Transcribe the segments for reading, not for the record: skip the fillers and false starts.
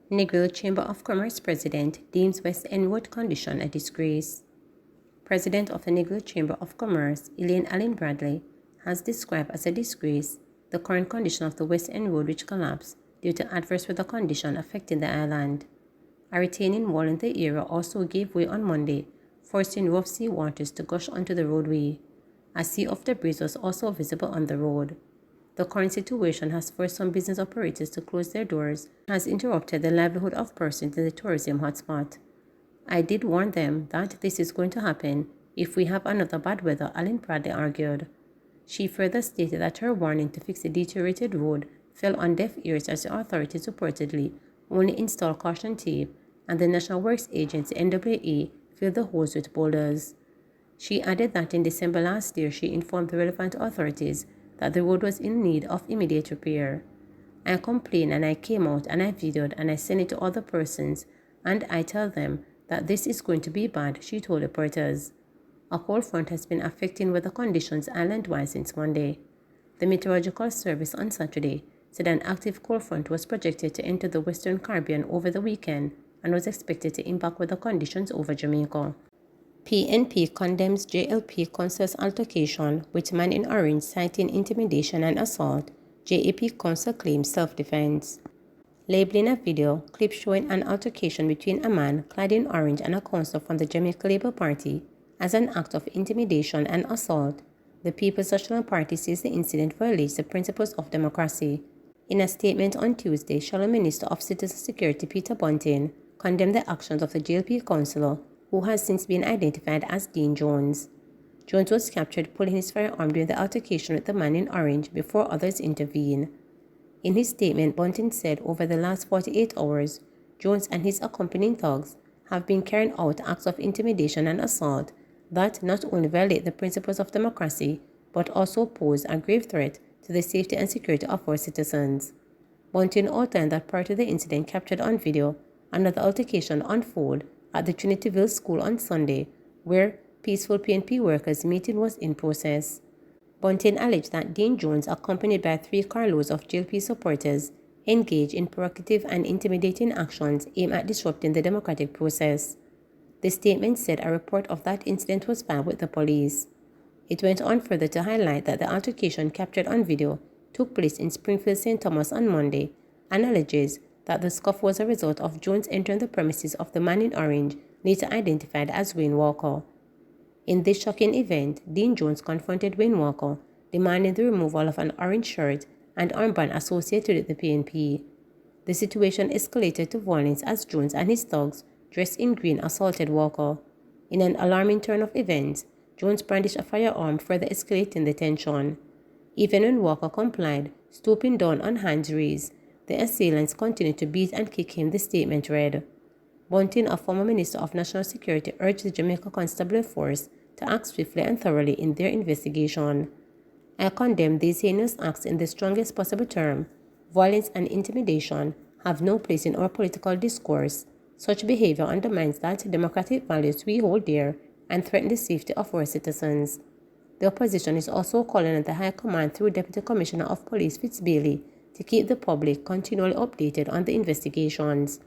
Neg Chamber of Commerce President deems West End Road condition a disgrace. President of the Neg Chamber of Commerce, Elaine Allen Bradley, has described as a disgrace the current condition of the West End Road, which collapsed due to adverse weather conditions affecting the island. A retaining wall in the area also gave way on Monday, forcing rough sea waters to gush onto the roadway. A sea of debris was also visible on the road. The current situation has forced some business operators to close their doors and has interrupted the livelihood of persons in the tourism hotspot. I did warn them that this is going to happen if we have another bad weather, Allen Bradley argued. She further stated that her warning to fix the deteriorated road fell on deaf ears as the authorities reportedly only installed caution tape and the National Works Agency NWA filled the holes with boulders. She added that in December last year she informed the relevant authorities that the road was in need of immediate repair. I complained and I came out and I videoed and I sent it to other persons and I tell them that this is going to be bad, she told reporters. A cold front has been affecting weather conditions island-wide since Monday. The Meteorological Service on Saturday said an active cold front was projected to enter the Western Caribbean over the weekend and was expected to impact weather conditions over Jamaica. PNP condemns JLP Councils altercation with man in orange citing intimidation and assault. JLP Council claims self-defense. Labeling a video clip showing an altercation between a man clad in orange and a councillor from the Jamaica Labour Party as an act of intimidation and assault, the People's National Party says the incident violates the principles of democracy. In a statement on Tuesday, Shadow Minister of Citizen Security Peter Bunting condemned the actions of the JLP councillor, who has since been identified as Dean Jones. Jones was captured pulling his firearm during the altercation with the man in orange before others intervened. In his statement, Bunting said over the last 48 hours, Jones and his accompanying thugs have been carrying out acts of intimidation and assault that not only violate the principles of democracy, but also pose a grave threat to the safety and security of our citizens. Bunting outlined that prior to the incident captured on video, another altercation unfolded at the Trinityville School on Sunday, where peaceful PNP workers' meeting was in process. Bunting alleged that Dean Jones, accompanied by 3 carloads of JLP supporters, engaged in provocative and intimidating actions aimed at disrupting the democratic process. The statement said a report of that incident was filed with the police. It went on further to highlight that the altercation captured on video took place in Springfield St. Thomas on Monday and alleges that the scuffle was a result of Jones entering the premises of the man in orange, later identified as Wayne Walker. In this shocking event, Dean Jones confronted Wayne Walker, demanding the removal of an orange shirt and armband associated with the PNP. The situation escalated to violence as Jones and his thugs, dressed in green, assaulted Walker. In an alarming turn of events, Jones brandished a firearm, further escalating the tension. Even when Walker complied, stooping down on hands raised, the assailants continued to beat and kick him, the statement read. Bunting, a former Minister of National Security, urged the Jamaica Constabulary Force to act swiftly and thoroughly in their investigation. I condemn these heinous acts in the strongest possible term. Violence and intimidation have no place in our political discourse. Such behavior undermines that democratic values we hold dear and threatens the safety of our citizens. The opposition is also calling on the High Command through Deputy Commissioner of Police Fitzbailey to keep the public continually updated on the investigations.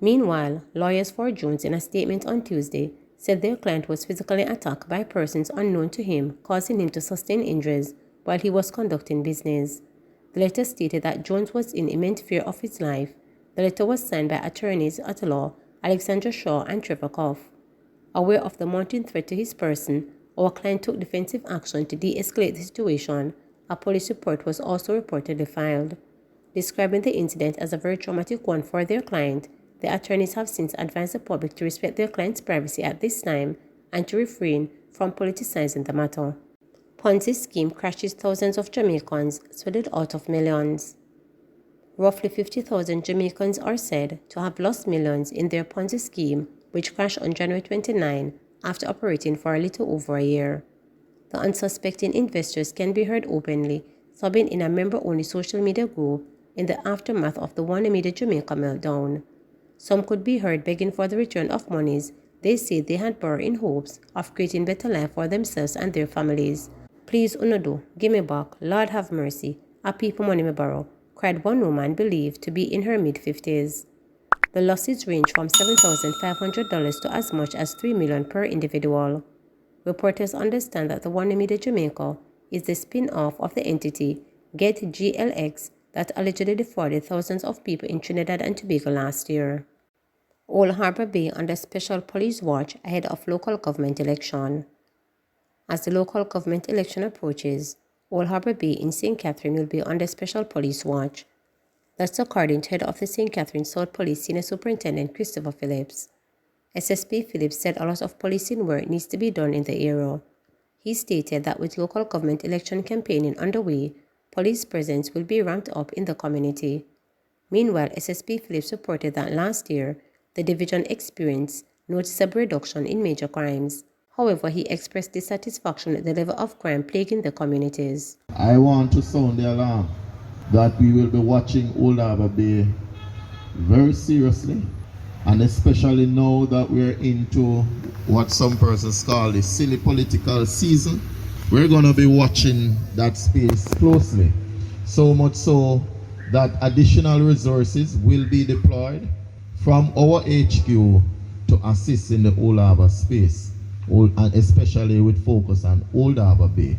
Meanwhile, lawyers for Jones, in a statement on Tuesday, said their client was physically attacked by persons unknown to him, causing him to sustain injuries while he was conducting business. The letter stated that Jones was in immense fear of his life. The letter was signed by attorneys at law Alexandra Shaw and Trevor Koff. Aware of the mounting threat to his person, our client took defensive action to de-escalate the situation. A police report was also reportedly filed. Describing the incident as a very traumatic one for their client, the attorneys have since advised the public to respect their client's privacy at this time and to refrain from politicizing the matter. Ponzi scheme crashes thousands of Jamaicans, swindled out of millions. Roughly 50,000 Jamaicans are said to have lost millions in their Ponzi scheme, which crashed on January 29 after operating for a little over a year. The unsuspecting investors can be heard openly sobbing in a member-only social media group in the aftermath of the One Immediate Jamaica meltdown. Some could be heard begging for the return of monies they say they had borrowed in hopes of creating better life for themselves and their families. "Please, Unodo, give me back. Lord have mercy. A people money me borrow," cried one woman believed to be in her mid-50s. The losses range from $7,500 to as much as $3 million per individual. Reporters understand that the One Media Jamaica is the spin-off of the entity Get GLX that allegedly defrauded thousands of people in Trinidad and Tobago last year. Old Harbour Bay under special police watch ahead of local government election. As the local government election approaches, Old Harbour Bay in St. Catherine will be under special police watch. That's according to head of the St. Catherine South Police Senior Superintendent Christopher Phillips. SSP Phillips said a lot of policing work needs to be done in the area. He stated that with local government election campaigning underway, police presence will be ramped up in the community. Meanwhile, SSP Phillips reported that last year, the division experienced noticeable reduction in major crimes. However, he expressed dissatisfaction at the level of crime plaguing the communities. I want to sound the alarm that we will be watching Old Harbour Bay very seriously, and especially now that we're into what some persons call the silly political season. We're going to be watching that space closely, so much so that additional resources will be deployed from our HQ to assist in the Old Harbour space, and especially with focus on Old Harbour Bay.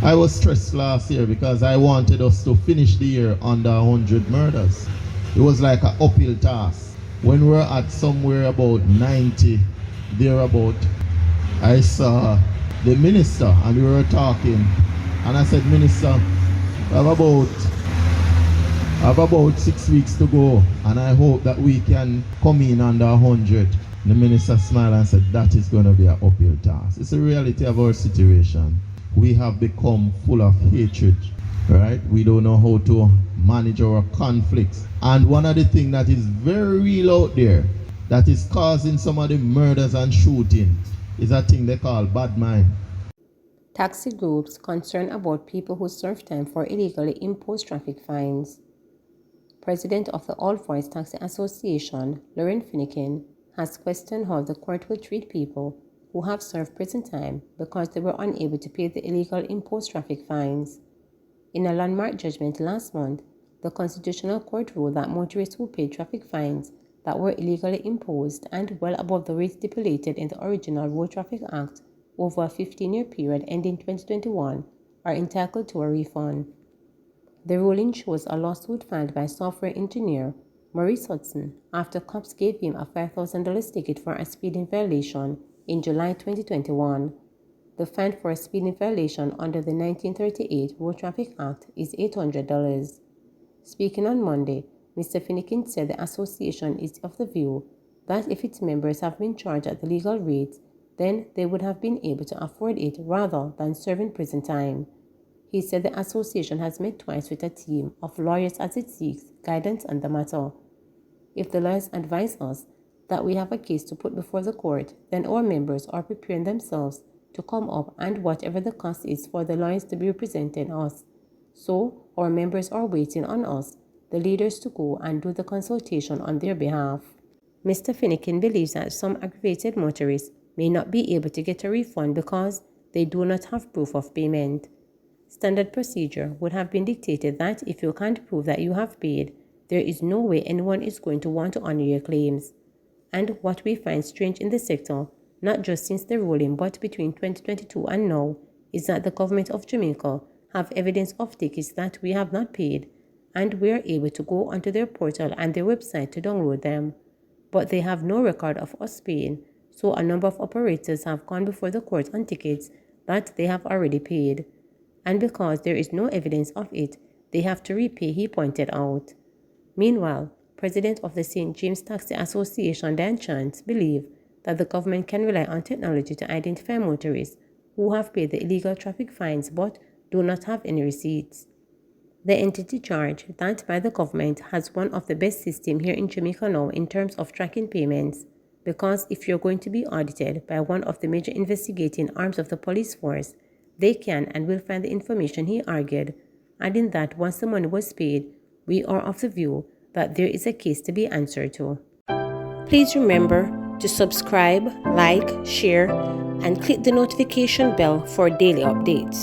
I was stressed last year because I wanted us to finish the year under 100 murders. It was like an uphill task. When we're at somewhere about 90, thereabout, I saw the minister and we were talking, and I said, "Minister, I have about 6 weeks to go, and I hope that we can come in under 100. The minister smiled and said, "That is going to be an uphill task." It's the reality of our situation. We have become full of hatred, right? We don't know how to manage our conflicts. And one of the things that is very real out there that is causing some of the murders and shooting is a thing they call bad mind. Taxi groups concerned about people who serve time for illegally imposed traffic fines. President of the All Voice Taxi Association, Lauren Finnegan, has questioned how the court will treat people who have served prison time because they were unable to pay the illegal imposed traffic fines. In a landmark judgment last month, the Constitutional Court ruled that motorists who paid traffic fines that were illegally imposed and well above the rate stipulated in the original Road Traffic Act over a 15-year period ending 2021 are entitled to a refund. The ruling shows a lawsuit filed by software engineer Maurice Hudson after cops gave him a $5,000 ticket for a speeding violation in July 2021. The fine for a speeding violation under the 1938 Road Traffic Act is $800. Speaking on Monday, Mr. Finnegan said the association is of the view that if its members have been charged at the legal rate, then they would have been able to afford it rather than serving prison time. He said the association has met twice with a team of lawyers as it seeks guidance on the matter. If the lawyers advise us that we have a case to put before the court, then our members are preparing themselves to come up and whatever the cost is for the lawyers to be representing us. So, our members are waiting on us, the leaders, to go and do the consultation on their behalf. Mr. Finnegan believes that some aggravated motorists may not be able to get a refund because they do not have proof of payment. Standard procedure would have been dictated that if you can't prove that you have paid, there is no way anyone is going to want to honor your claims. And what we find strange in the sector, not just since the ruling but between 2022 and now, is that the government of Jamaica have evidence of tickets that we have not paid, and we are able to go onto their portal and their website to download them. But they have no record of us paying, so a number of operators have gone before the court on tickets that they have already paid. And because there is no evidence of it, they have to repay, he pointed out. Meanwhile, President of the St. James Taxi Association, Dan Chance, believes that the government can rely on technology to identify motorists who have paid the illegal traffic fines but do not have any receipts. The entity charged that by the government has one of the best systems here in Jamaica now in terms of tracking payments, because if you're going to be audited by one of the major investigating arms of the police force, they can and will find the information, he argued, adding that once the money was paid, we are of the view that there is a case to be answered to. Please remember, to subscribe, like, share, and click the notification bell for daily updates.